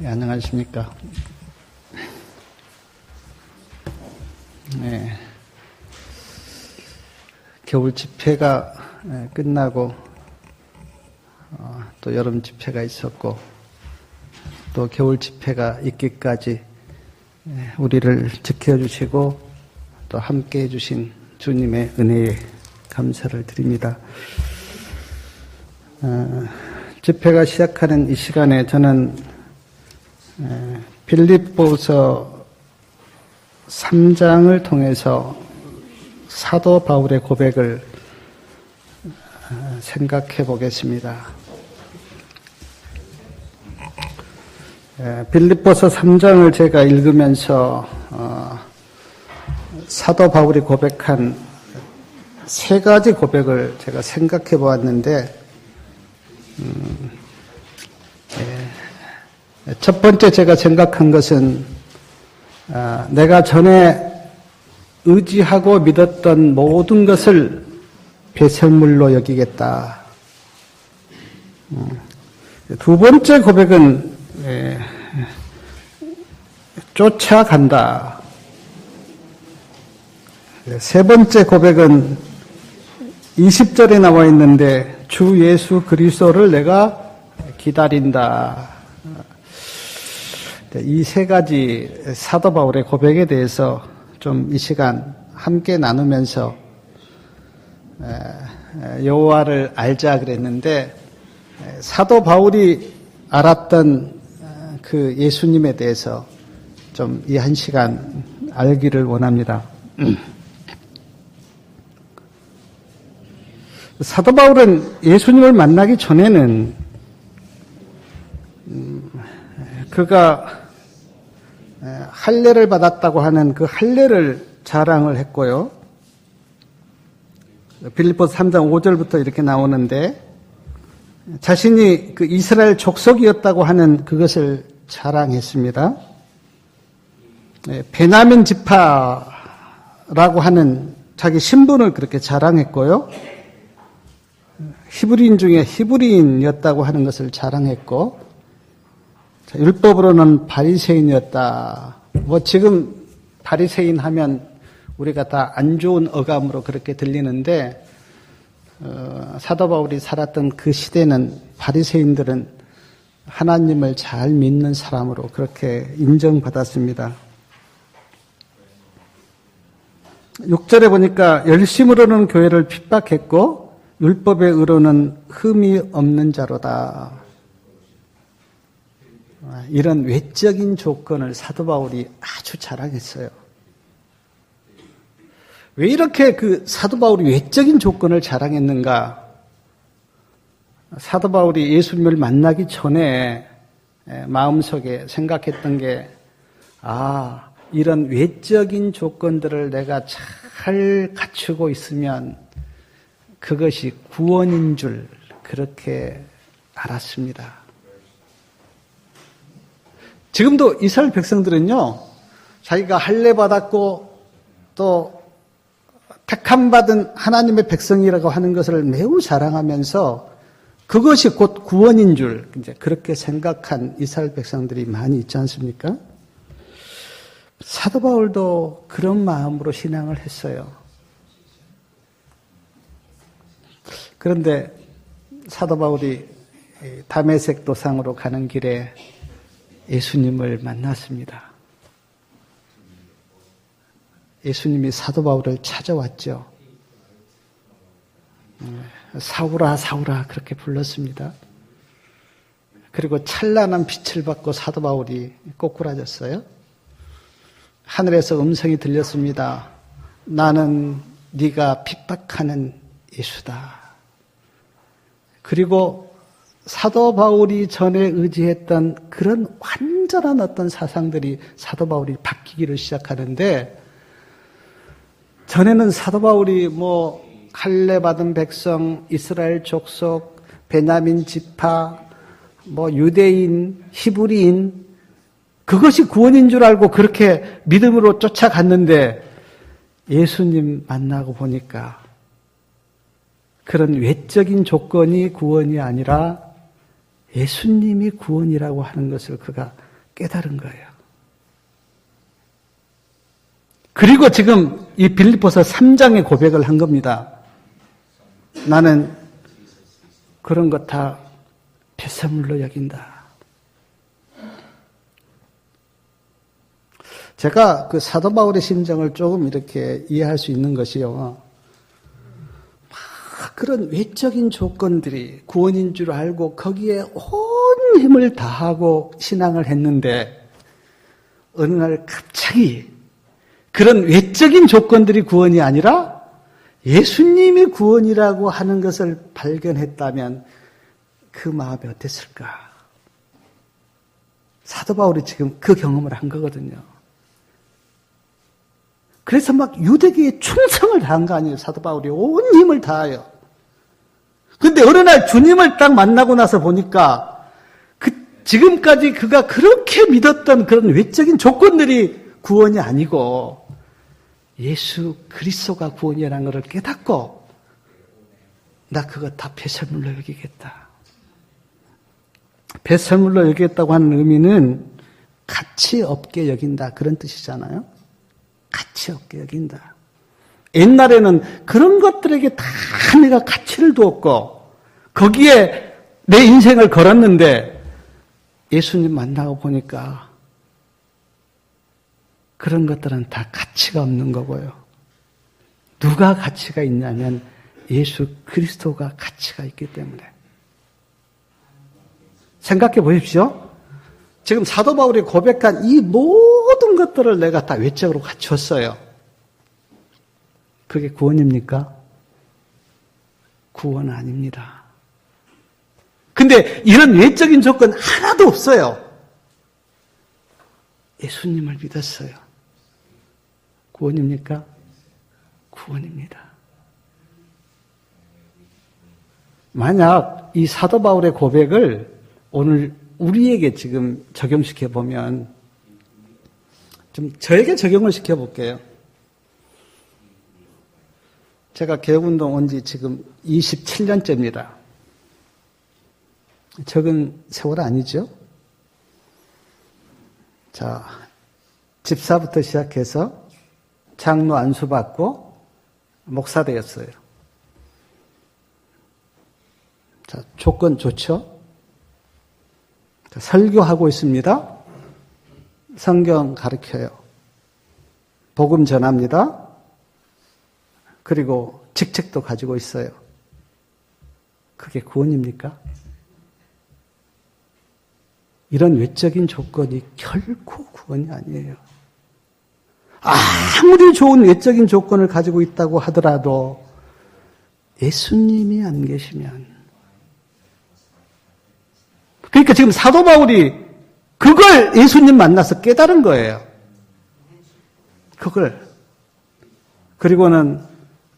안녕하십니까. 네. 겨울 집회가 끝나고 또 여름 집회가 있었고 또 겨울 집회가 있기까지 우리를 지켜주시고 또 함께 해주신 주님의 은혜에 감사를 드립니다. 집회가 시작하는 이 시간에 저는 빌립보서 3장을 통해서 사도 바울의 고백을 생각해 보겠습니다. 빌립보서 3장을 제가 읽으면서 사도 바울이 고백한 세 가지 고백을 제가 생각해 보았는데 첫 번째 제가 생각한 것은 내가 전에 의지하고 믿었던 모든 것을 배설물로 여기겠다. 두 번째 고백은 쫓아간다. 세 번째 고백은 20절에 나와 있는데 주 예수 그리스도를 내가 기다린다. 이 세 가지 사도 바울의 고백에 대해서 좀 이 시간 함께 나누면서 여호와를 알자 그랬는데 사도 바울이 알았던 그 예수님에 대해서 좀 이 한 시간 알기를 원합니다. 사도 바울은 예수님을 만나기 전에는 그가 할례를 받았다고 하는 그 할례를 자랑을 했고요. 빌립보서 3장 5절부터 이렇게 나오는데 자신이 그 이스라엘 족속이었다고 하는 그것을 자랑했습니다. 베냐민 지파라고 하는 자기 신분을 그렇게 자랑했고요. 히브리인 중에 히브리인이었다고 하는 것을 자랑했고 율법으로는 바리새인이었다. 뭐 지금 바리새인 하면 우리가 다 안 좋은 어감으로 그렇게 들리는데 사도 바울이 살았던 그 시대는 바리새인들은 하나님을 잘 믿는 사람으로 그렇게 인정받았습니다. 6절에 보니까 열심으로는 교회를 핍박했고 율법의 의로는 흠이 없는 자로다. 이런 외적인 조건을 사도 바울이 아주 자랑했어요. 왜 이렇게 그 사도 바울이 외적인 조건을 자랑했는가? 사도 바울이 예수님을 만나기 전에 마음속에 생각했던 게 이런 외적인 조건들을 내가 잘 갖추고 있으면 그것이 구원인 줄 그렇게 알았습니다. 지금도 이스라엘 백성들은요, 자기가 할례 받았고 또 택함받은 하나님의 백성이라고 하는 것을 매우 자랑하면서 그것이 곧 구원인 줄 이제 그렇게 생각한 이스라엘 백성들이 많이 있지 않습니까? 사도 바울도 그런 마음으로 신앙을 했어요. 그런데 사도 바울이 다메섹 도상으로 가는 길에 예수님을 만났습니다. 예수님이 사도 바울을 찾아왔죠. 사울아 사울아 그렇게 불렀습니다. 그리고 찬란한 빛을 받고 사도 바울이 꼬꾸라졌어요. 하늘에서 음성이 들렸습니다. 나는 네가 핍박하는 예수다. 그리고 사도 바울이 전에 의지했던 그런 완전한 어떤 사상들이 사도 바울이 바뀌기를 시작하는데 전에는 사도 바울이 할례 받은 백성, 이스라엘 족속, 베냐민 지파, 유대인, 히브리인 그것이 구원인 줄 알고 그렇게 믿음으로 쫓아갔는데 예수님 만나고 보니까 그런 외적인 조건이 구원이 아니라 예수님이 구원이라고 하는 것을 그가 깨달은 거예요. 그리고 지금 이 빌립보서 3장의 고백을 한 겁니다. 나는 그런 것 다 폐쇄물로 여긴다. 제가 그 사도 바울의 심정을 조금 이렇게 이해할 수 있는 것이요. 막 그런 외적인 조건들이 구원인 줄 알고 거기에 온 힘을 다하고 신앙을 했는데 어느 날 갑자기 그런 외적인 조건들이 구원이 아니라 예수님이 구원이라고 하는 것을 발견했다면 그 마음이 어땠을까? 사도 바울이 지금 그 경험을 한 거거든요. 그래서 막 유대교에 충성을 다한 거 아니에요. 사도 바울이 온 힘을 다하여. 근데 어느 날 주님을 딱 만나고 나서 보니까 지금까지 그가 그렇게 믿었던 그런 외적인 조건들이 구원이 아니고 예수 그리스도가 구원이라는 것을 깨닫고 나 그거 다 폐쇄물로 여기겠다. 폐쇄물로 여기겠다고 하는 의미는 가치 없게 여긴다 그런 뜻이잖아요. 가치 없게 여긴다. 옛날에는 그런 것들에게 다 내가 가치를 두었고 거기에 내 인생을 걸었는데 예수님 만나고 보니까 그런 것들은 다 가치가 없는 거고요. 누가 가치가 있냐면 예수 그리스도가 가치가 있기 때문에. 생각해 보십시오. 지금 사도 바울이 고백한 이 모든 것들을 내가 다 외적으로 갖췄어요. 그게 구원입니까? 구원은 아닙니다. 근데 이런 외적인 조건 하나도 없어요. 예수님을 믿었어요. 구원입니까? 구원입니다. 만약 이 사도 바울의 고백을 오늘 우리에게 지금 적용시켜 보면 좀 저에게 적용을 시켜 볼게요. 제가 개혁운동 온 지 지금 27년째입니다. 적은 세월 아니죠? 자, 집사부터 시작해서 장로 안수받고 목사 되었어요. 자, 조건 좋죠? 자, 설교하고 있습니다. 성경 가르쳐요. 복음 전합니다. 그리고 직책도 가지고 있어요. 그게 구원입니까? 이런 외적인 조건이 결코 구원이 아니에요. 아무리 좋은 외적인 조건을 가지고 있다고 하더라도 예수님이 안 계시면. 그러니까 지금 사도 바울이 그걸 예수님 만나서 깨달은 거예요. 그걸. 그리고는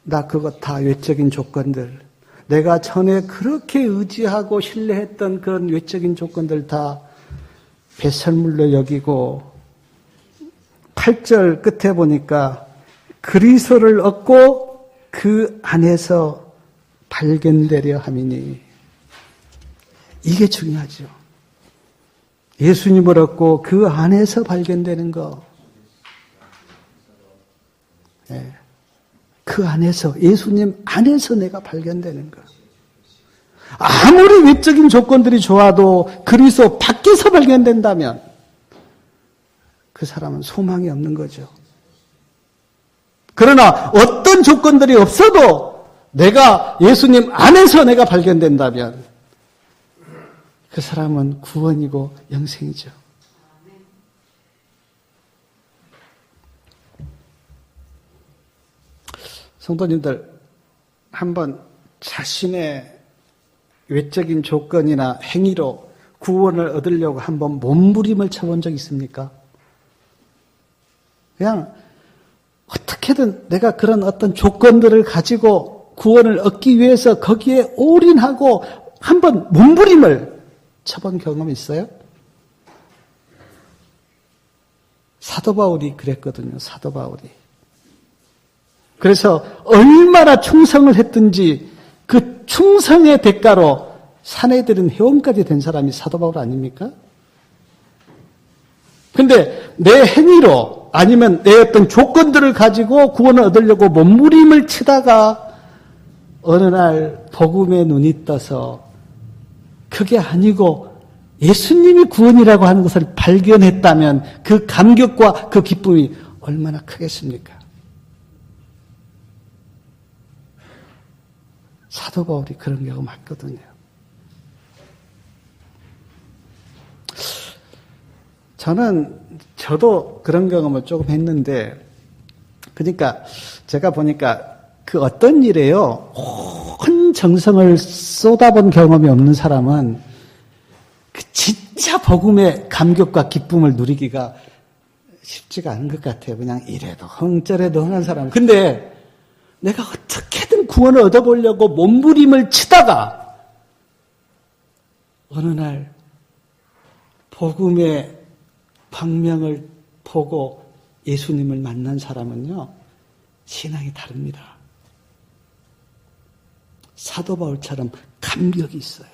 나 그거 다 외적인 조건들, 내가 전에 그렇게 의지하고 신뢰했던 그런 외적인 조건들 다 배설물로 여기고 8절 끝에 보니까 그리스도를 얻고 그 안에서 발견되려 함이니. 이게 중요하죠. 예수님을 얻고 그 안에서 발견되는 거. 네. 그 안에서, 예수님 안에서 내가 발견되는 것. 아무리 외적인 조건들이 좋아도 그리스도 밖에서 발견된다면 그 사람은 소망이 없는 거죠. 그러나 어떤 조건들이 없어도 내가 예수님 안에서 내가 발견된다면 그 사람은 구원이고 영생이죠. 성도님들, 한번 자신의 외적인 조건이나 행위로 구원을 얻으려고 한번 몸부림을 쳐본 적 있습니까? 그냥 어떻게든 내가 그런 어떤 조건들을 가지고 구원을 얻기 위해서 거기에 올인하고 한번 몸부림을 쳐본 경험이 있어요? 사도 바울이 그랬거든요. 사도 바울이. 그래서 얼마나 충성을 했든지 그 충성의 대가로 사내들은 회원까지 된 사람이 사도 바울 아닙니까? 근데 내 행위로 아니면 내 어떤 조건들을 가지고 구원을 얻으려고 몸부림을 치다가 어느 날 복음에 눈이 떠서 그게 아니고 예수님이 구원이라고 하는 것을 발견했다면 그 감격과 그 기쁨이 얼마나 크겠습니까? 사도 바울이 그런 경우 많거든요. 저도 그런 경험을 조금 했는데, 그러니까 제가 보니까 그 어떤 일에요, 온 정성을 쏟아본 경험이 없는 사람은 그 진짜 복음의 감격과 기쁨을 누리기가 쉽지가 않은 것 같아요. 그냥 이래도 헝저래도 흥한 사람. 근데 내가 어떻게든 구원을 얻어보려고 몸부림을 치다가 어느 날 복음의 방명을 보고 예수님을 만난 사람은요, 신앙이 다릅니다. 사도 바울처럼 감격이 있어요.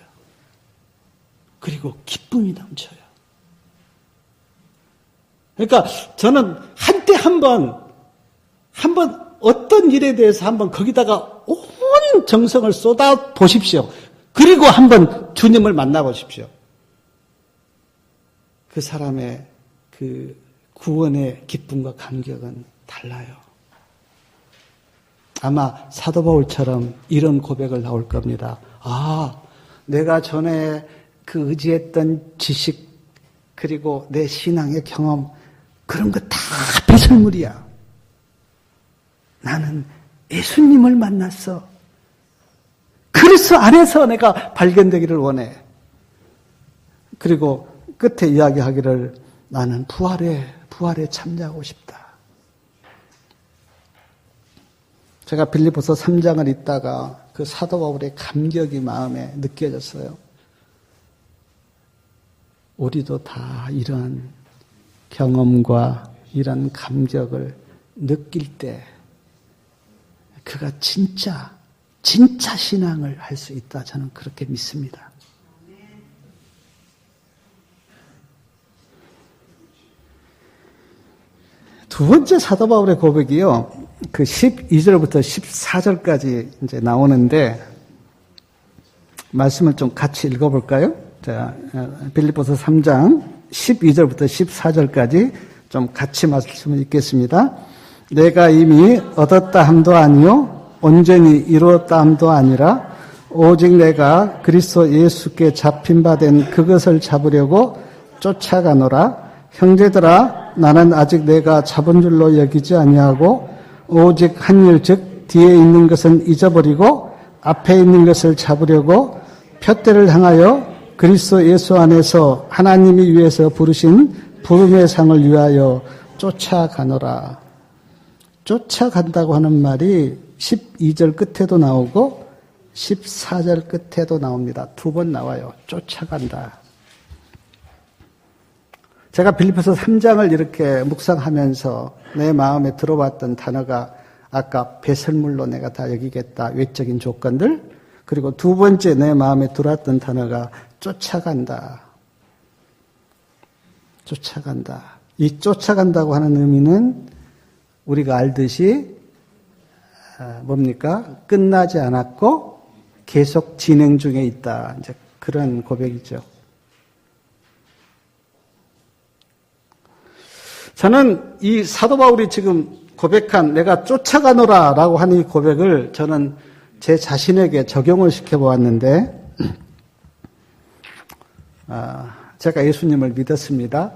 그리고 기쁨이 넘쳐요. 그러니까 저는 한때 한번 어떤 일에 대해서 한번 거기다가 온 정성을 쏟아 보십시오. 그리고 한번 주님을 만나보십시오. 그 사람의 그 구원의 기쁨과 감격은 달라요. 아마 사도 바울처럼 이런 고백을 나올 겁니다. 아, 내가 전에 그 의지했던 지식 그리고 내 신앙의 경험 그런 거 다 배설물이야. 나는 예수님을 만났어. 그리스도 안에서 내가 발견되기를 원해. 그리고 끝에 이야기하기를 나는 부활에 참여하고 싶다. 제가 빌립보서 3장을 읽다가 그 사도 바울의 감격이 마음에 느껴졌어요. 우리도 다 이런 경험과 이런 감격을 느낄 때 그가 진짜 신앙을 할 수 있다. 저는 그렇게 믿습니다. 두 번째 사도 바울의 고백이요. 그 12절부터 14절까지 이제 나오는데 말씀을 좀 같이 읽어볼까요? 자, 빌립보서 3장 12절부터 14절까지 좀 같이 말씀을 읽겠습니다. 내가 이미 얻었다 함도 아니요 온전히 이루었다 함도 아니라 오직 내가 그리스도 예수께 잡힌 바 된 그것을 잡으려고 쫓아가노라. 형제들아, 나는 아직 내가 잡은 줄로 여기지 아니하고 오직 한 일 즉 뒤에 있는 것은 잊어버리고 앞에 있는 것을 잡으려고 푯대를 향하여 그리스도 예수 안에서 하나님이 위해서 부르신 부름의 상을 위하여 쫓아가노라. 쫓아간다고 하는 말이 12절 끝에도 나오고 14절 끝에도 나옵니다. 두 번 나와요. 쫓아간다. 제가 빌립보서 3장을 이렇게 묵상하면서 내 마음에 들어왔던 단어가 아까 배설물로 내가 다 여기겠다. 외적인 조건들. 그리고 두 번째 내 마음에 들어왔던 단어가 쫓아간다. 쫓아간다. 이 쫓아간다고 하는 의미는 우리가 알듯이 뭡니까? 끝나지 않았고 계속 진행 중에 있다. 이제 그런 고백이죠. 저는 이 사도 바울이 지금 고백한 내가 쫓아가노라라고 하는 이 고백을 저는 제 자신에게 적용을 시켜보았는데 제가 예수님을 믿었습니다.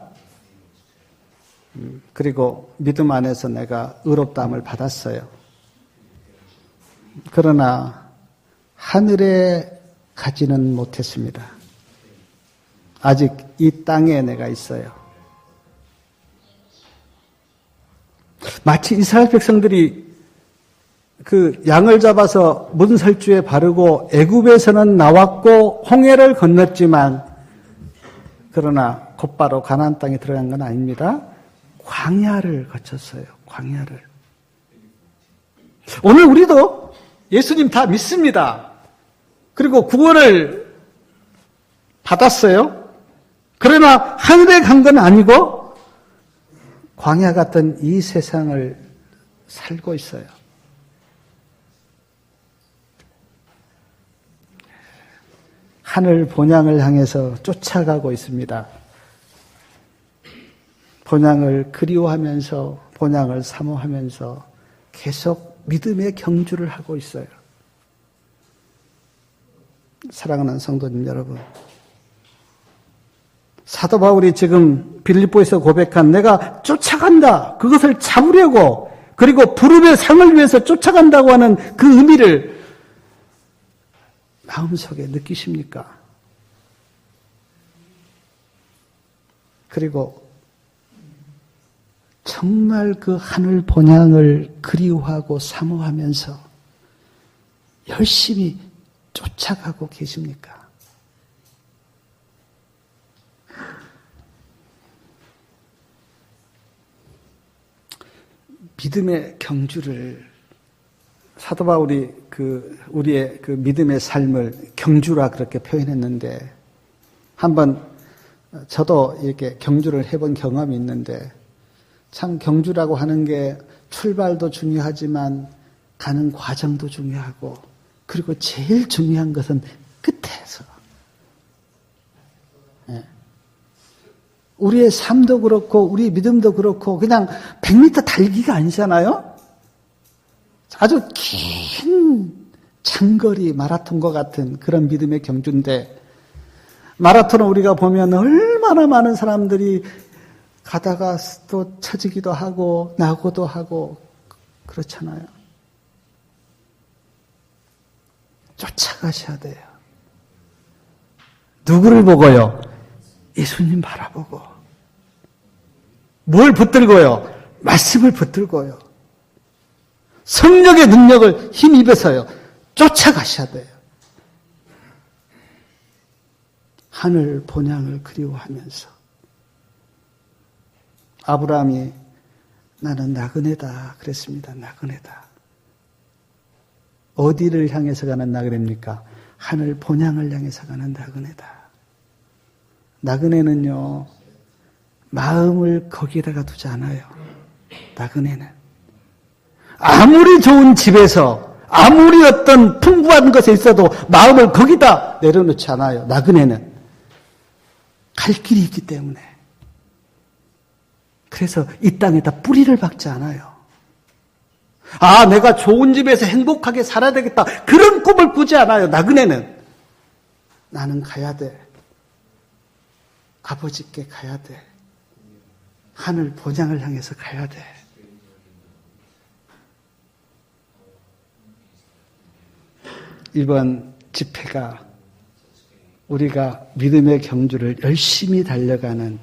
그리고 믿음 안에서 내가 의롭다함을 받았어요. 그러나 하늘에 가지는 못했습니다. 아직 이 땅에 내가 있어요. 마치 이스라엘 백성들이 그 양을 잡아서 문설주에 바르고 애굽에서는 나왔고 홍해를 건넜지만 그러나 곧바로 가나안 땅에 들어간 건 아닙니다. 광야를 거쳤어요. 광야를. 오늘 우리도 예수님 다 믿습니다. 그리고 구원을 받았어요. 그러나 하늘에 간 건 아니고 광야 같은 이 세상을 살고 있어요. 하늘 본향을 향해서 쫓아가고 있습니다. 본향을 그리워하면서 본향을 사모하면서 계속 믿음의 경주를 하고 있어요. 사랑하는 성도님 여러분, 사도 바울이 지금 빌립보에서 고백한 내가 쫓아간다, 그것을 잡으려고, 그리고 부름의 상을 위해서 쫓아간다고 하는 그 의미를 마음속에 느끼십니까? 그리고 정말 그 하늘 본향을 그리워하고 사모하면서 열심히 쫓아가고 계십니까? 믿음의 경주를 사도 바울이 우리의 그 믿음의 삶을 경주라 그렇게 표현했는데, 한번 저도 이렇게 경주를 해본 경험이 있는데, 참 경주라고 하는 게 출발도 중요하지만 가는 과정도 중요하고, 그리고 제일 중요한 것은 끝에서. 우리의 삶도 그렇고 우리의 믿음도 그렇고 그냥 100m 달기가 아니잖아요. 아주 긴 장거리 마라톤과 같은 그런 믿음의 경주인데, 마라톤을 우리가 보면 얼마나 많은 사람들이 가다가 또 처지기도 하고 나고도 하고 그렇잖아요. 쫓아가셔야 돼요. 누구를 보고요? 예수님 바라보고. 뭘 붙들고요? 말씀을 붙들고요. 성령의 능력을 힘입어서요. 쫓아가셔야 돼요. 하늘 본향을 그리워하면서. 아브라함이 나는 나그네다 그랬습니다. 나그네다. 어디를 향해서 가는 나그네입니까? 하늘 본향을 향해서 가는 나그네다. 나그네는요, 마음을 거기에다가 두지 않아요. 나그네는 아무리 좋은 집에서 아무리 어떤 풍부한 것에 있어도 마음을 거기다 내려놓지 않아요. 나그네는 갈 길이 있기 때문에. 그래서 이 땅에다 뿌리를 박지 않아요. 아, 내가 좋은 집에서 행복하게 살아야 되겠다, 그런 꿈을 꾸지 않아요. 나그네는 나는 가야 돼. 아버지께 가야 돼. 하늘 본향을 향해서 가야 돼. 이번 집회가 우리가 믿음의 경주를 열심히 달려가는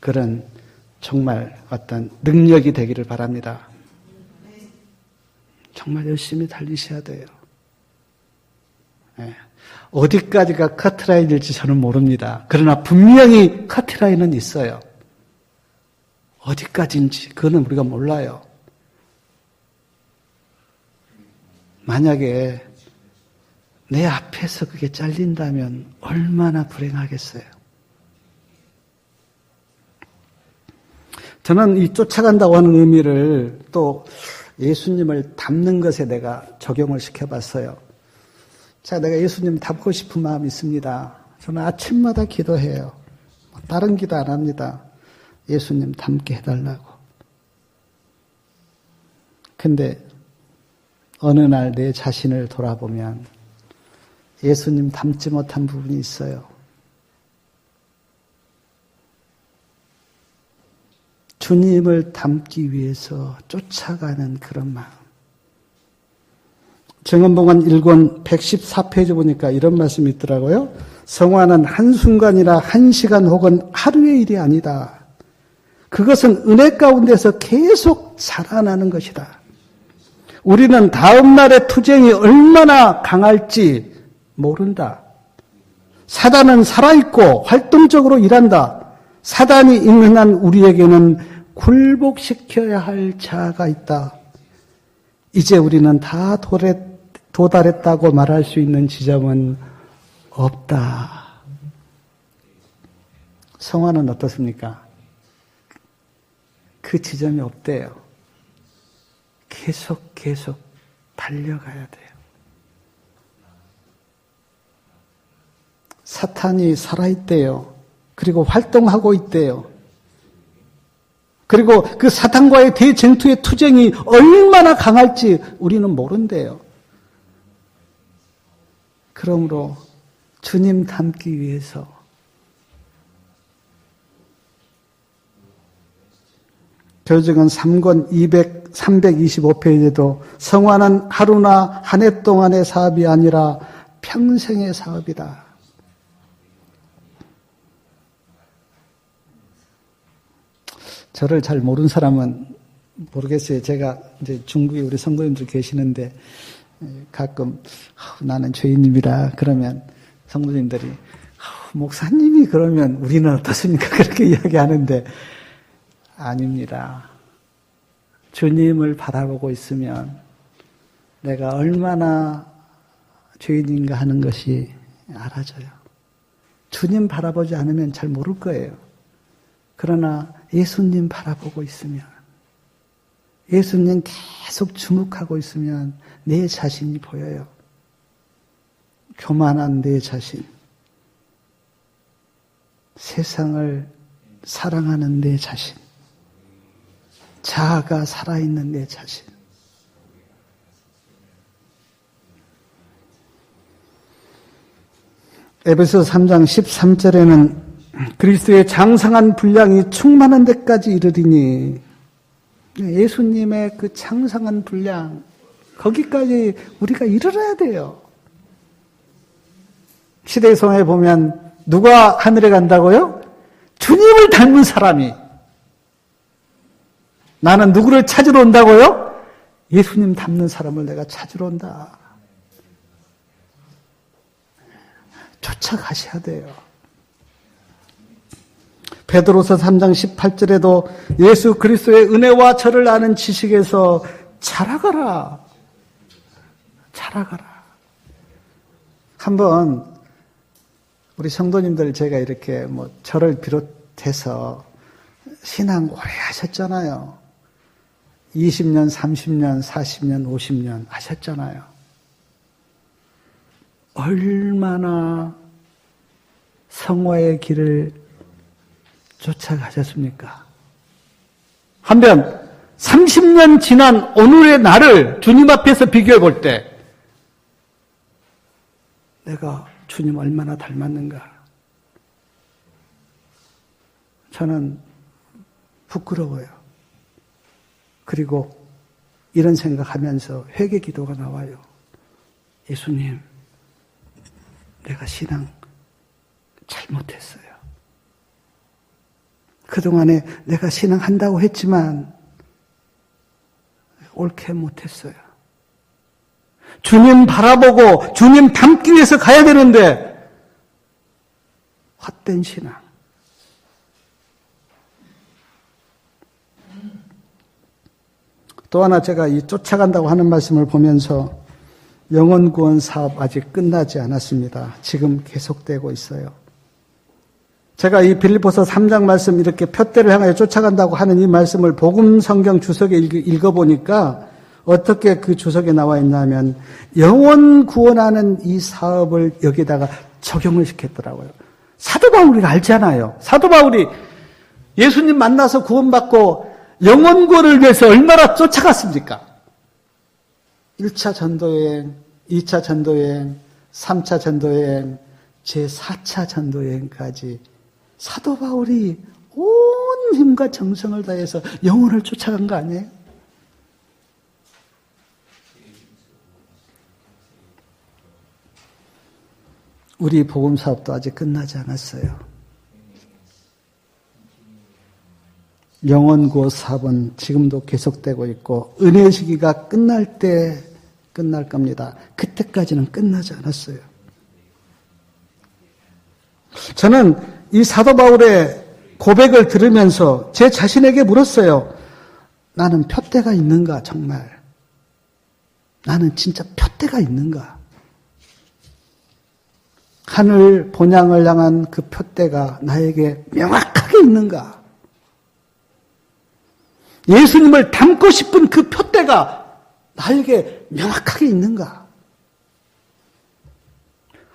그런 정말 어떤 능력이 되기를 바랍니다. 정말 열심히 달리셔야 돼요. 네. 어디까지가 커트라인일지 저는 모릅니다. 그러나 분명히 커트라인은 있어요. 어디까지인지 그거는 우리가 몰라요. 만약에 내 앞에서 그게 잘린다면 얼마나 불행하겠어요. 저는 이 쫓아간다고 하는 의미를 또 예수님을 닮는 것에 내가 적용을 시켜봤어요. 자, 내가 예수님 닮고 싶은 마음이 있습니다. 저는 아침마다 기도해요. 다른 기도 안 합니다. 예수님 닮게 해달라고. 근데 어느 날 내 자신을 돌아보면 예수님 닮지 못한 부분이 있어요. 주님을 닮기 위해서 쫓아가는 그런 마음. 정언봉안 1권 114페이지 보니까 이런 말씀이 있더라고요. 성화는 한순간이나 한시간 혹은 하루의 일이 아니다. 그것은 은혜 가운데서 계속 자라나는 것이다. 우리는 다음 날의 투쟁이 얼마나 강할지 모른다. 사단은 살아있고 활동적으로 일한다. 사단이 있는 한 우리에게는 굴복시켜야 할 자가 있다. 이제 우리는 다 도달했다고 말할 수 있는 지점은 없다. 성화는 어떻습니까? 그 지점이 없대요. 계속 달려가야 돼요. 사탄이 살아있대요. 그리고 활동하고 있대요. 그리고 그 사탄과의 대쟁투의 투쟁이 얼마나 강할지 우리는 모른대요. 그러므로 주님 닮기 위해서 교직은 3권 325페이지에도 성화는 하루나 한 해 동안의 사업이 아니라 평생의 사업이다. 저를 잘 모르는 사람은 모르겠어요. 제가 이제 중국에 우리 성도님들 계시는데 가끔 나는 죄인입니다. 그러면 성도님들이 목사님이 그러면 우리는 어떻습니까? 그렇게 이야기하는데 아닙니다. 주님을 바라보고 있으면 내가 얼마나 죄인인가 하는 것이 알아져요. 주님 바라보지 않으면 잘 모를 거예요. 그러나 예수님 바라보고 있으면, 예수님 계속 주목하고 있으면 내 자신이 보여요. 교만한 내 자신, 세상을 사랑하는 내 자신, 자아가 살아있는 내 자신. 에베소 3장 13절에는 그리스도의 장성한 분량이 충만한 데까지 이르리니, 예수님의 그 장성한 분량, 거기까지 우리가 이르러야 돼요. 시대성에 보면 누가 하늘에 간다고요? 주님을 닮은 사람이. 나는 누구를 찾으러 온다고요? 예수님 닮는 사람을 내가 찾으러 온다. 쫓아가셔야 돼요. 베드로서 3장 18절에도 예수 그리스도의 은혜와 저를 아는 지식에서 자라가라. 자라가라. 한번 우리 성도님들 제가 이렇게 저를 비롯해서 신앙 오래 하셨잖아요. 20년, 30년, 40년, 50년 하셨잖아요. 얼마나 성화의 길을 쫓아가셨습니까? 한편 30년 지난 오늘의 나를 주님 앞에서 비교해 볼 때 내가 주님 얼마나 닮았는가? 저는 부끄러워요. 그리고 이런 생각하면서 회개 기도가 나와요. 예수님, 내가 신앙 잘못했어요. 그동안에 내가 신앙한다고 했지만 옳게 못했어요. 주님 바라보고 주님 닮기 위해서 가야 되는데 헛된 신앙. 또 하나 제가 이 쫓아간다고 하는 말씀을 보면서 영혼 구원 사업 아직 끝나지 않았습니다. 지금 계속되고 있어요. 제가 이 빌립보서 3장 말씀 이렇게 표대를 향하여 쫓아간다고 하는 이 말씀을 복음 성경 주석에 읽어보니까 어떻게 그 주석에 나와 있냐면 영혼 구원하는 이 사업을 여기다가 적용을 시켰더라고요. 사도 바울이가 알잖아요. 사도 바울이 예수님 만나서 구원받고 영혼 구원을 위해서 얼마나 쫓아갔습니까? 1차 전도여행, 2차 전도여행, 3차 전도여행, 제4차 전도여행까지 사도 바울이 온 힘과 정성을 다해서 영혼을 쫓아간 거 아니에요? 우리 복음 사업도 아직 끝나지 않았어요. 영혼 구원 사업은 지금도 계속되고 있고 은혜 시기가 끝날 때 끝날 겁니다. 그때까지는 끝나지 않았어요. 저는 이 사도 바울의 고백을 들으면서 제 자신에게 물었어요. 나는 표대가 있는가 정말? 나는 진짜 표대가 있는가? 하늘 본향을 향한 그 표대가 나에게 명확하게 있는가? 예수님을 닮고 싶은 그 표대가 나에게 명확하게 있는가?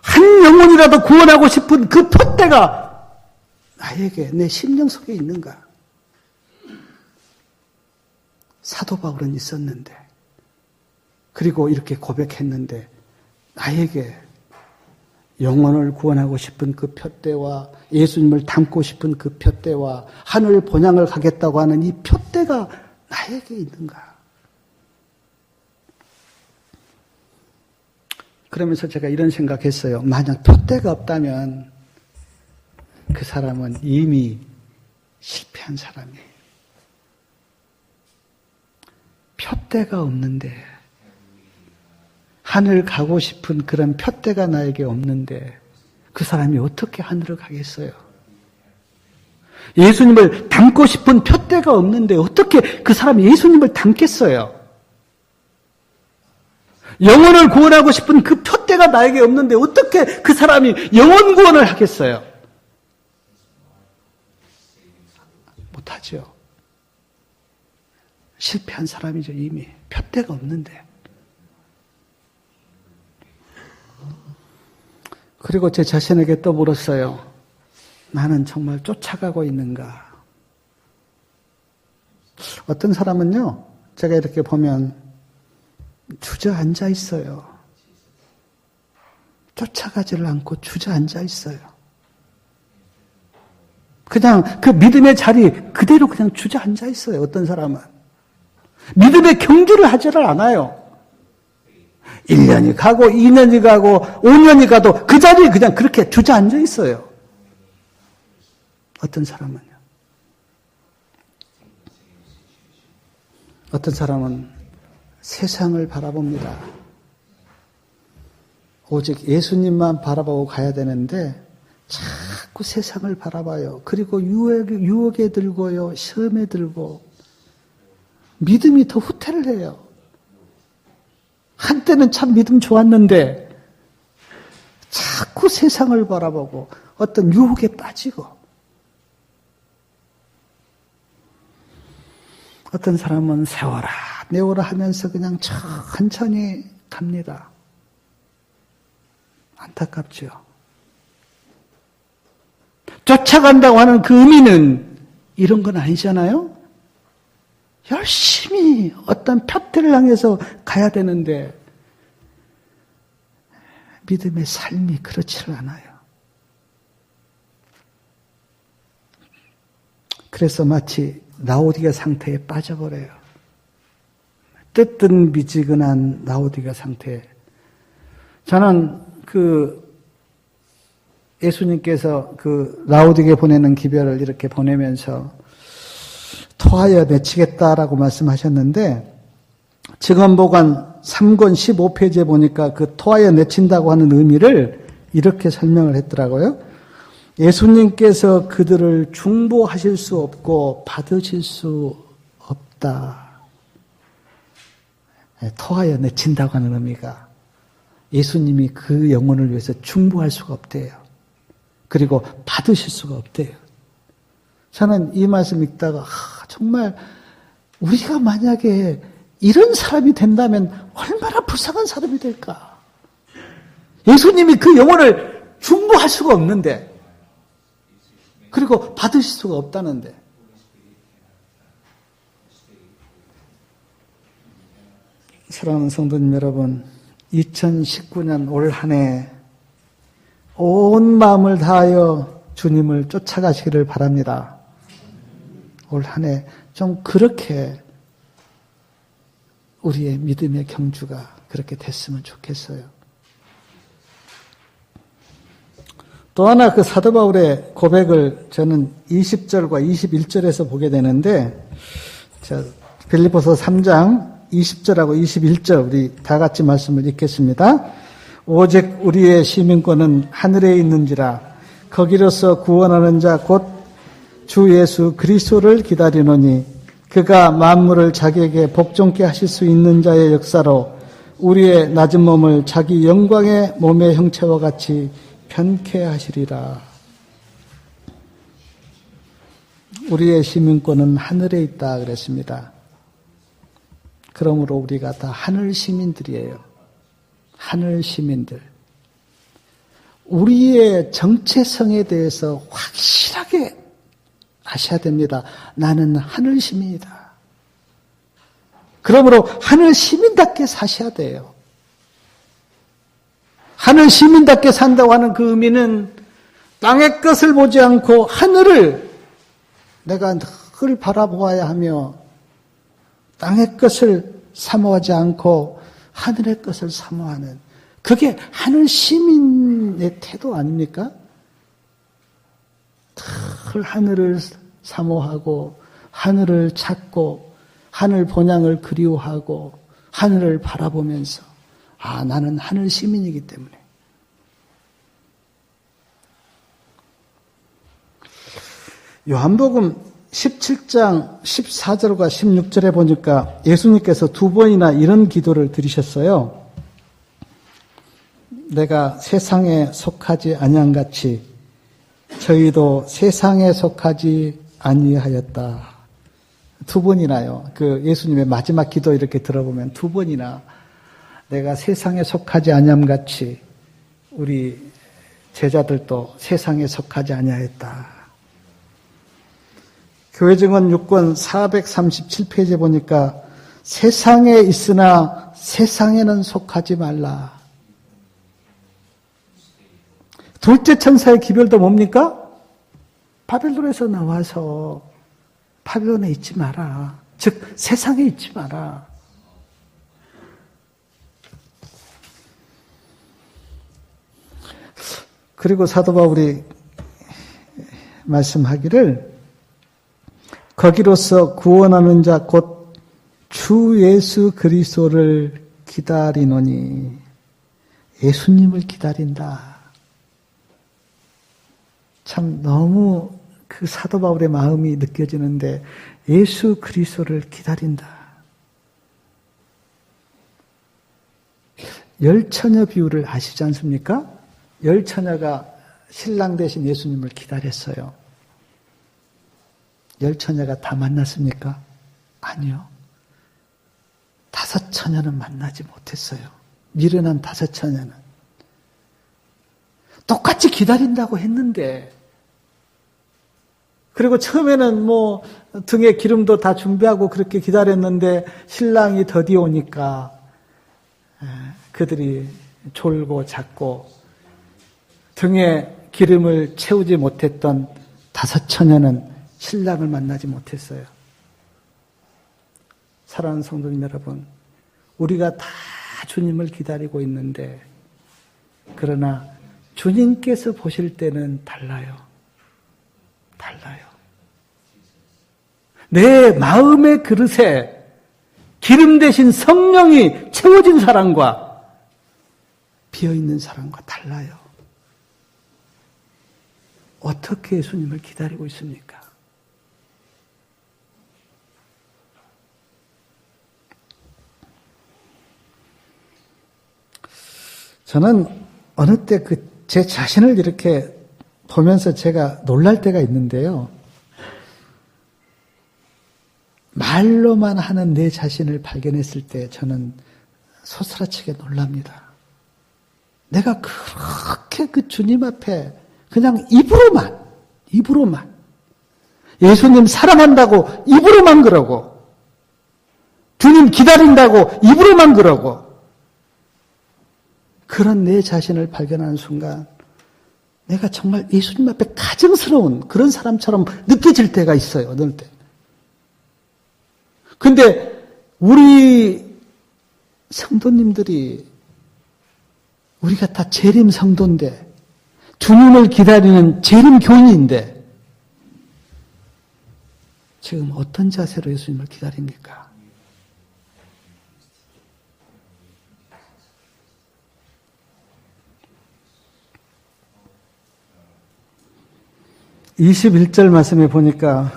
한 영혼이라도 구원하고 싶은 그 표대가 나에게 내 심령 속에 있는가? 사도 바울은 있었는데, 그리고 이렇게 고백했는데, 나에게 영혼을 구원하고 싶은 그 표대와 예수님을 닮고 싶은 그 표대와 하늘 본향을 가겠다고 하는 이 표대가 나에게 있는가? 그러면서 제가 이런 생각했어요. 만약 표대가 없다면 그 사람은 이미 실패한 사람이에요. 표대가 없는데, 하늘 가고 싶은 그런 표대가 나에게 없는데 그 사람이 어떻게 하늘을 가겠어요? 예수님을 닮고 싶은 표대가 없는데 어떻게 그 사람이 예수님을 닮겠어요? 영혼을 구원하고 싶은 그 표대가 나에게 없는데 어떻게 그 사람이 영혼 구원을 하겠어요? 못하죠. 실패한 사람이죠. 이미 표대가 없는데. 그리고 제 자신에게 또 물었어요. 나는 정말 쫓아가고 있는가? 어떤 사람은요, 제가 이렇게 보면 주저앉아 있어요. 쫓아가지를 않고 주저앉아 있어요. 그냥 그 믿음의 자리 그대로 그냥 주저앉아 있어요. 어떤 사람은. 믿음의 경주를 하지를 않아요. 1년이 가고 2년이 가고 5년이 가도 그 자리에 그냥 그렇게 주저앉아 있어요. 어떤 사람은요. 어떤 사람은 세상을 바라봅니다. 오직 예수님만 바라보고 가야 되는데 자꾸 세상을 바라봐요. 그리고 유혹에 들고요. 시험에 들고 믿음이 더 후퇴를 해요. 한때는 참 믿음 좋았는데 자꾸 세상을 바라보고 어떤 유혹에 빠지고 어떤 사람은 세워라 내워라 하면서 그냥 천천히 갑니다. 안타깝죠. 쫓아간다고 하는 그 의미는 이런 건 아니잖아요. 열심히 어떤 표대를 향해서 가야 되는데 믿음의 삶이 그렇지를 않아요. 그래서 마치 라오디게 상태에 빠져버려요. 뜨뜻미지근한 라오디게 상태에. 저는 예수님께서 라오디게 보내는 기별을 이렇게 보내면서 토하여 내치겠다라고 말씀하셨는데 증언보관 3권 15페이지에 보니까 그 토하여 내친다고 하는 의미를 이렇게 설명을 했더라고요. 예수님께서 그들을 중보하실 수 없고 받으실 수 없다. 토하여 내친다고 하는 의미가 예수님이 그 영혼을 위해서 중보할 수가 없대요. 그리고 받으실 수가 없대요. 저는 이 말씀 읽다가 정말 우리가 만약에 이런 사람이 된다면 얼마나 불쌍한 사람이 될까. 예수님이 그 영혼을 중보할 수가 없는데 그리고 받으실 수가 없다는데 사랑하는 성도님 여러분 2019년 올 한 해 온 마음을 다하여 주님을 쫓아가시기를 바랍니다. 올 한 해 좀 그렇게 우리의 믿음의 경주가 그렇게 됐으면 좋겠어요. 또 하나 그 사도 바울의 고백을 저는 20절과 21절에서 보게 되는데 빌립보서 3장 20절하고 21절 우리 다 같이 말씀을 읽겠습니다. 오직 우리의 시민권은 하늘에 있는지라 거기로서 구원하는 자 곧 주 예수 그리스도를 기다리노니 그가 만물을 자기에게 복종케 하실 수 있는 자의 역사로 우리의 낮은 몸을 자기 영광의 몸의 형체와 같이 편케 하시리라. 우리의 시민권은 하늘에 있다 그랬습니다. 그러므로 우리가 다 하늘 시민들이에요. 하늘 시민들. 우리의 정체성에 대해서 확실하게 아셔야 됩니다. 나는 하늘 시민이다. 그러므로 하늘 시민답게 사셔야 돼요. 하늘 시민답게 산다고 하는 그 의미는 땅의 것을 보지 않고 하늘을 내가 늘 바라보아야 하며 땅의 것을 사모하지 않고 하늘의 것을 사모하는 그게 하늘 시민의 태도 아닙니까? 늘 하늘을 사모하고 하늘을 찾고 하늘 본향을 그리워하고 하늘을 바라보면서 나는 하늘 시민이기 때문에 요한복음 17장 14절과 16절에 보니까 예수님께서 두 번이나 이런 기도를 드리셨어요. 내가 세상에 속하지 아니한같이 저희도 세상에 속하지 아니하였다. 두 번이나요. 그 예수님의 마지막 기도 이렇게 들어보면 두 번이나 내가 세상에 속하지 아니함같이 우리 제자들도 세상에 속하지 아니하였다. 교회증언 6권 437페이지에 보니까 세상에 있으나 세상에는 속하지 말라. 둘째 천사의 기별도 뭡니까? 바벨론에서 나와서 바벨론에 있지 마라. 즉 세상에 있지 마라. 그리고 사도 바울이 말씀하기를 거기로서 구원하는 자 곧 주 예수 그리스도를 기다리노니 예수님을 기다린다. 참 너무 그 사도 바울의 마음이 느껴지는데 예수 그리스도를 기다린다. 열처녀 비유를 아시지 않습니까? 열처녀가 신랑 대신 예수님을 기다렸어요. 열처녀가 다 만났습니까? 아니요. 5처녀는 만나지 못했어요. 미련한 5처녀는. 똑같이 기다린다고 했는데 그리고 처음에는 등에 기름도 다 준비하고 그렇게 기다렸는데 신랑이 더디 오니까 그들이 졸고 잤고 등에 기름을 채우지 못했던 5처녀는 신랑을 만나지 못했어요. 사랑하는 성도님 여러분, 우리가 다 주님을 기다리고 있는데 그러나 주님께서 보실 때는 달라요. 달라요. 내 마음의 그릇에 기름 대신 성령이 채워진 사람과 비어있는 사람과 달라요. 어떻게 예수님을 기다리고 있습니까? 저는 어느 때 제 자신을 이렇게 보면서 제가 놀랄 때가 있는데요. 말로만 하는 내 자신을 발견했을 때 저는 소스라치게 놀랍니다. 내가 그렇게 그 주님 앞에 그냥 입으로만 예수님 사랑한다고 입으로만 그러고 주님 기다린다고 입으로만 그러고 그런 내 자신을 발견하는 순간 내가 정말 예수님 앞에 가증스러운 그런 사람처럼 느껴질 때가 있어요. 어느 때. 근데 우리 성도님들이 우리가 다 재림 성도인데 주님을 기다리는 재림 교인인데 지금 어떤 자세로 예수님을 기다립니까? (21절) 말씀에 보니까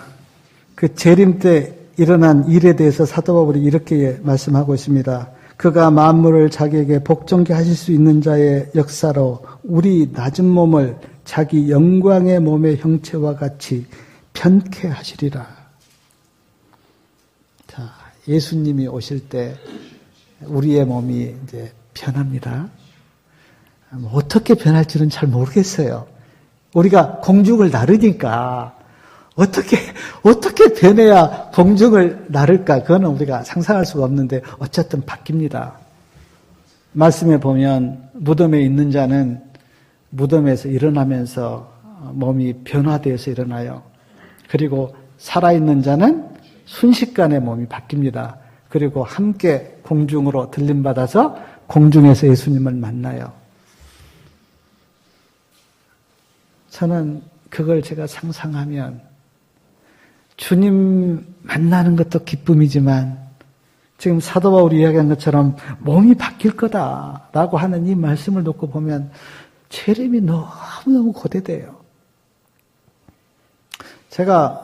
그 재림 때 일어난 일에 대해서 사도 바울이 이렇게 말씀하고 있습니다. 그가 만물을 자기에게 복종케 하실 수 있는 자의 역사로 우리 낮은 몸을 자기 영광의 몸의 형체와 같이 편케 하시리라. 자, 예수님이 오실 때 우리의 몸이 이제 변합니다. 어떻게 변할지는 잘 모르겠어요. 우리가 공중을 나르니까 어떻게 변해야 공중을 나를까? 그거는 우리가 상상할 수가 없는데 어쨌든 바뀝니다. 말씀에 보면 무덤에 있는 자는 무덤에서 일어나면서 몸이 변화되어서 일어나요. 그리고 살아있는 자는 순식간에 몸이 바뀝니다. 그리고 함께 공중으로 들림받아서 공중에서 예수님을 만나요. 저는 그걸 제가 상상하면 주님 만나는 것도 기쁨이지만 지금 사도 바울이 이야기한 것처럼 몸이 바뀔 거다라고 하는 이 말씀을 놓고 보면 체림이 너무너무 고대돼요. 제가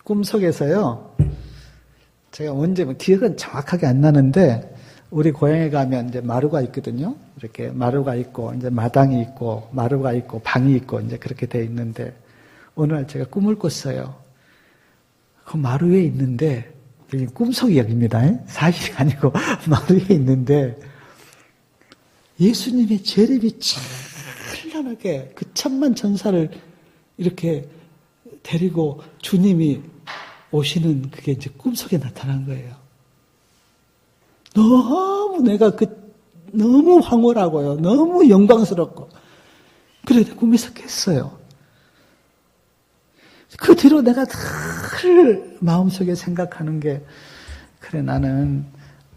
꿈속에서요, 제가 언제, 기억은 정확하게 안 나는데, 우리 고향에 가면 이제 마루가 있거든요. 이렇게 마루가 있고, 이제 마당이 있고, 마루가 있고, 방이 있고, 이제 그렇게 돼 있는데, 어느 날 제가 꿈을 꿨어요. 그 마루에 있는데, 꿈속 이야기입니다. 사실이 아니고, 마루에 있는데, 예수님의 재림이 찬란하게 그 천만 전사를 이렇게 데리고 주님이 오시는 그게 이제 꿈속에 나타난 거예요. 너무 내가 너무 황홀하고요. 너무 영광스럽고. 그래, 꿈에서 깼어요. 그 뒤로 내가 늘 마음속에 생각하는 게, 그래, 나는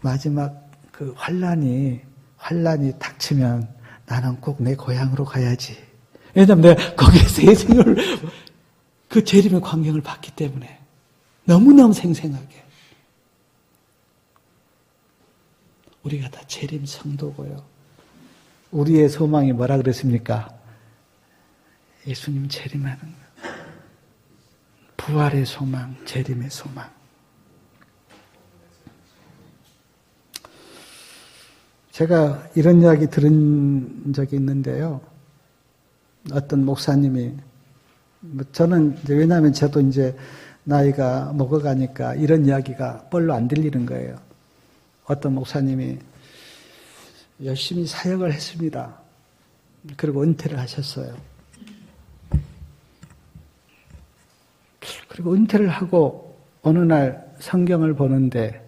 마지막 그 환란이 닥치면 나는 꼭 내 고향으로 가야지. 왜냐면 내가 거기에서 예수님을 그 재림의 광경을 봤기 때문에 너무너무 생생하게. 우리가 다 재림 성도고요. 우리의 소망이 뭐라 그랬습니까? 예수님 재림하는 거. 부활의 소망, 재림의 소망. 제가 이런 이야기 들은 적이 있는데요. 어떤 목사님이, 저는 이제 왜냐하면 저도 이제 나이가 먹어가니까 이런 이야기가 별로 안 들리는 거예요. 어떤 목사님이 열심히 사역을 했습니다. 그리고 은퇴를 하셨어요. 그리고 은퇴를 하고 어느 날 성경을 보는데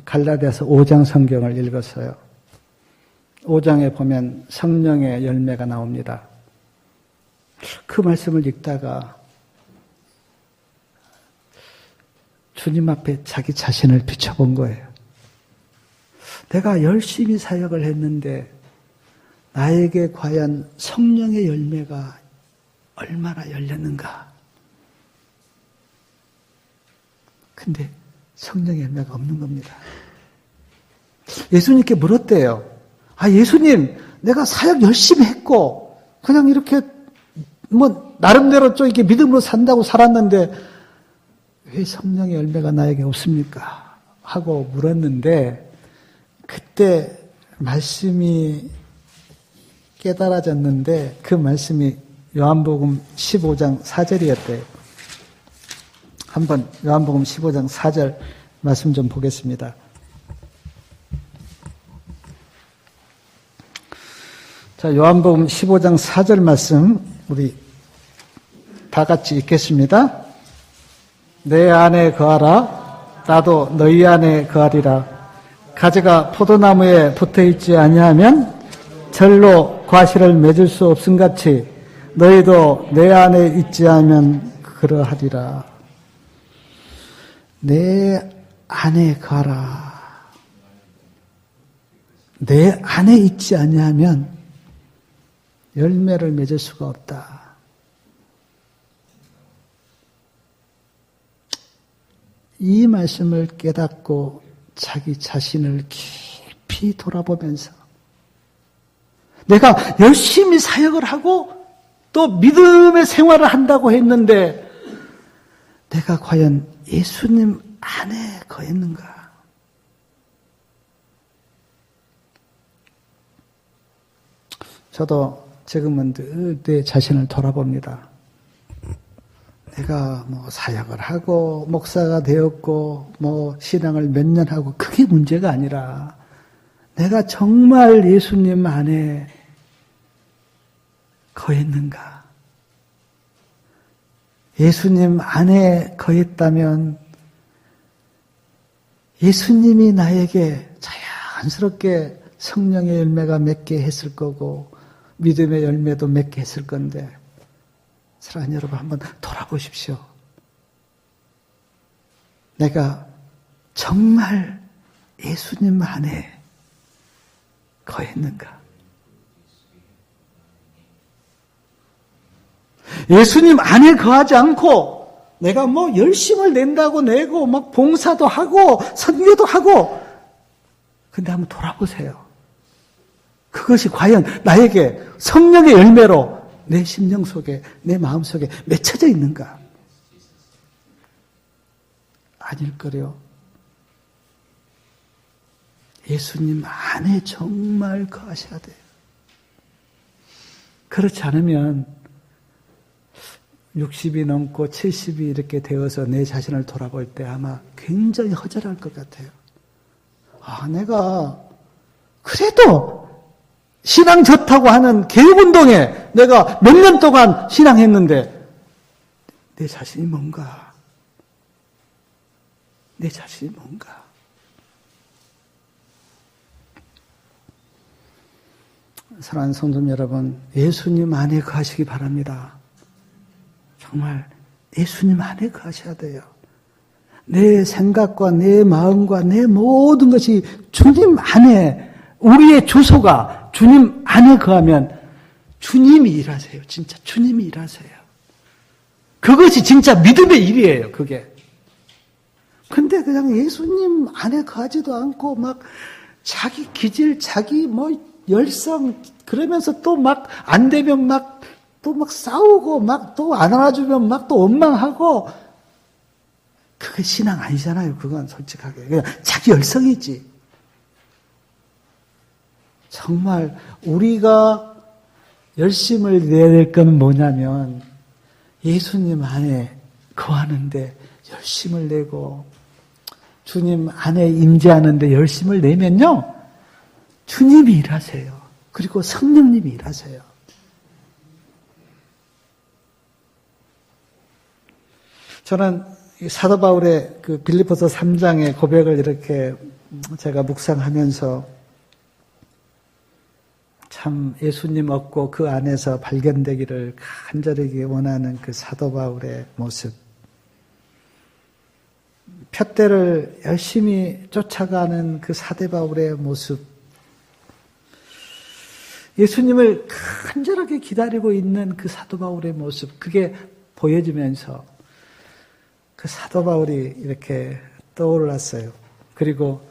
갈라디아서 5장 성경을 읽었어요. 5장에 보면 성령의 열매가 나옵니다. 그 말씀을 읽다가 주님 앞에 자기 자신을 비춰본 거예요. 내가 열심히 사역을 했는데 나에게 과연 성령의 열매가 얼마나 열렸는가? 근데 성령의 열매가 없는 겁니다. 예수님께 물었대요. 예수님, 내가 사역 열심히 했고, 그냥 이렇게, 나름대로 좀 이렇게 믿음으로 산다고 살았는데, 왜 성령의 열매가 나에게 없습니까? 하고 물었는데, 그때 말씀이 깨달아졌는데, 그 말씀이 요한복음 15장 4절이었대요. 한번 요한복음 15장 4절 말씀 좀 보겠습니다. 자, 요한복음 15장 4절 말씀 우리 다 같이 읽겠습니다. 내 안에 거하라. 나도 너희 안에 거하리라. 가지가 포도나무에 붙어있지 아니하면 절로 과실을 맺을 수 없음같이 너희도 내 안에 있지 않으면 그러하리라. 내 안에 거하라. 내 안에 있지 아니하면 열매를 맺을 수가 없다. 이 말씀을 깨닫고 자기 자신을 깊이 돌아보면서 내가 열심히 사역을 하고 또 믿음의 생활을 한다고 했는데 내가 과연 예수님 안에 거했는가? 저도 지금은 늘 내 자신을 돌아봅니다. 내가 뭐 사역을 하고 목사가 되었고 뭐 신앙을 몇 년 하고 그게 문제가 아니라 내가 정말 예수님 안에 거했는가? 예수님 안에 거했다면 예수님이 나에게 자연스럽게 성령의 열매가 맺게 했을 거고 믿음의 열매도 맺게 했을 건데 사랑하는 여러분 한번 돌아보십시오. 내가 정말 예수님 안에 거했는가? 예수님 안에 거하지 않고 내가 뭐 열심을 낸다고 내고 막 봉사도 하고 선교도 하고 근데 한번 돌아보세요. 그것이 과연 나에게 성령의 열매로 내 심령 속에 내 마음 속에 맺혀져 있는가? 아닐 거요. 예수님 안에 정말 거하셔야 돼요. 그렇지 않으면 60이 넘고 70이 이렇게 되어서 내 자신을 돌아볼 때 아마 굉장히 허전할 것 같아요. 아, 내가 그래도 신앙 좋다고 하는 개혁운동에 내가 몇 년 동안 신앙했는데 내 자신이 뭔가? 내 자신이 뭔가? 사랑하는 성도 여러분, 예수님 안에 거하시기 바랍니다. 정말 예수님 안에 거하셔야 돼요. 내 생각과 내 마음과 내 모든 것이 주님 안에, 우리의 주소가 주님 안에 거하면 주님이 일하세요. 진짜 주님이 일하세요. 그것이 진짜 믿음의 일이에요. 그게. 근데 그냥 예수님 안에 거하지도 않고 막 자기 기질, 자기 뭐 열성 그러면서 또 막 안 되면 막 또 막 싸우고 막 또 안 알아주면 막 또 원망하고 그게 신앙 아니잖아요. 그건 솔직하게 그냥 자기 열성이지. 정말 우리가 열심을 내야 될 건 뭐냐면 예수님 안에 거하는데 열심을 내고 주님 안에 임재하는데 열심을 내면요 주님이 일하세요. 그리고 성령님이 일하세요. 저는 사도 바울의 그 빌립보서 3장의 고백을 이렇게 제가 묵상하면서 참 예수님 얻고 그 안에서 발견되기를 간절히 원하는 그 사도 바울의 모습. 푯대를 열심히 쫓아가는 그 사도 바울의 모습. 예수님을 간절하게 기다리고 있는 그 사도 바울의 모습. 그게 보여지면서 그 사도 바울이 이렇게 떠올랐어요. 그리고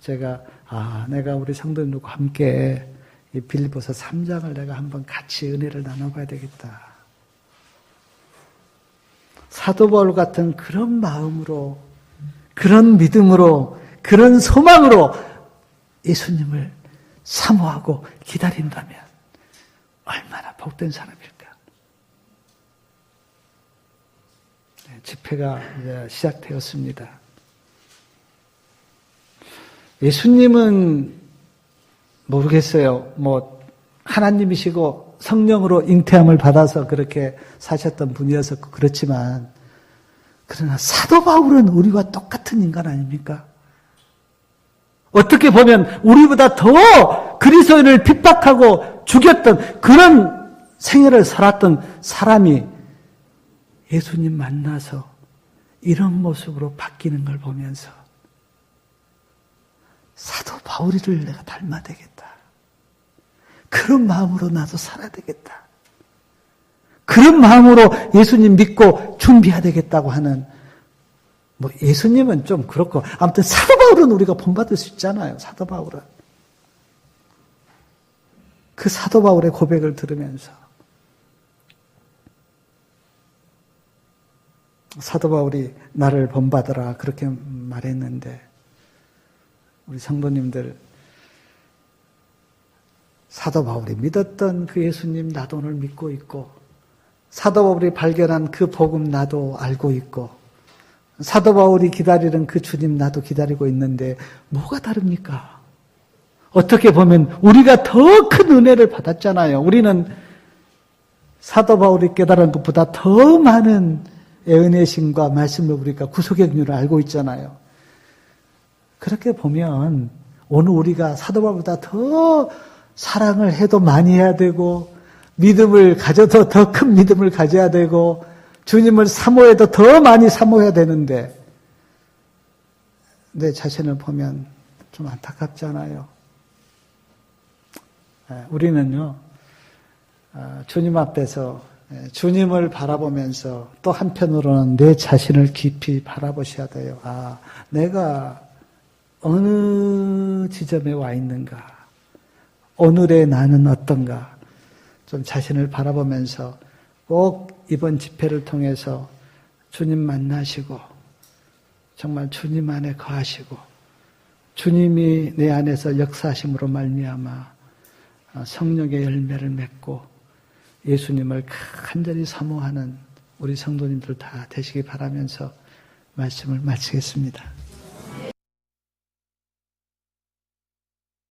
제가 내가 우리 성도님들과 함께 이 빌립보서 3장을 내가 한번 같이 은혜를 나눠봐야 되겠다. 사도 바울 같은 그런 마음으로, 그런 믿음으로, 그런 소망으로 예수님을 사모하고 기다린다면 얼마나 복된 사람일까? 집회가 이제 시작되었습니다. 예수님은 모르겠어요. 뭐 하나님이시고 성령으로 잉태함을 받아서 그렇게 사셨던 분이었었고 그렇지만 그러나 사도 바울은 우리와 똑같은 인간 아닙니까? 어떻게 보면 우리보다 더 그리스도인을 핍박하고 죽였던 그런 생애를 살았던 사람이 예수님 만나서 이런 모습으로 바뀌는 걸 보면서 사도 바울이를 내가 닮아야 되겠다. 그런 마음으로 나도 살아야 되겠다. 그런 마음으로 예수님 믿고 준비해야 되겠다고 하는 뭐 예수님은 좀 그렇고 아무튼 사도 바울은 우리가 본받을 수 있잖아요. 사도 바울은. 그 사도 바울의 고백을 들으면서 사도 바울이 나를 본받으라 그렇게 말했는데 우리 성도님들 사도 바울이 믿었던 그 예수님 나도 오늘 믿고 있고 사도 바울이 발견한 그 복음 나도 알고 있고 사도 바울이 기다리는 그 주님 나도 기다리고 있는데 뭐가 다릅니까? 어떻게 보면 우리가 더 큰 은혜를 받았잖아요. 우리는 사도 바울이 깨달은 것보다 더 많은 은혜심과 말씀을 우리가 구속의 긍휼을 알고 있잖아요. 그렇게 보면 오늘 우리가 사도 바울보다 더 사랑을 해도 많이 해야 되고 믿음을 가져도 더 큰 믿음을 가져야 되고 주님을 사모해도 더 많이 사모해야 되는데 내 자신을 보면 좀 안타깝잖아요. 우리는요 주님 앞에서 주님을 바라보면서 또 한편으로는 내 자신을 깊이 바라보셔야 돼요. 아, 내가 어느 지점에 와 있는가? 오늘의 나는 어떤가? 좀 자신을 바라보면서 꼭 이번 집회를 통해서 주님 만나시고 정말 주님 안에 거하시고 주님이 내 안에서 역사하심으로 말미암아 성령의 열매를 맺고 예수님을 간절히 사모하는 우리 성도님들 다 되시기 바라면서 말씀을 마치겠습니다.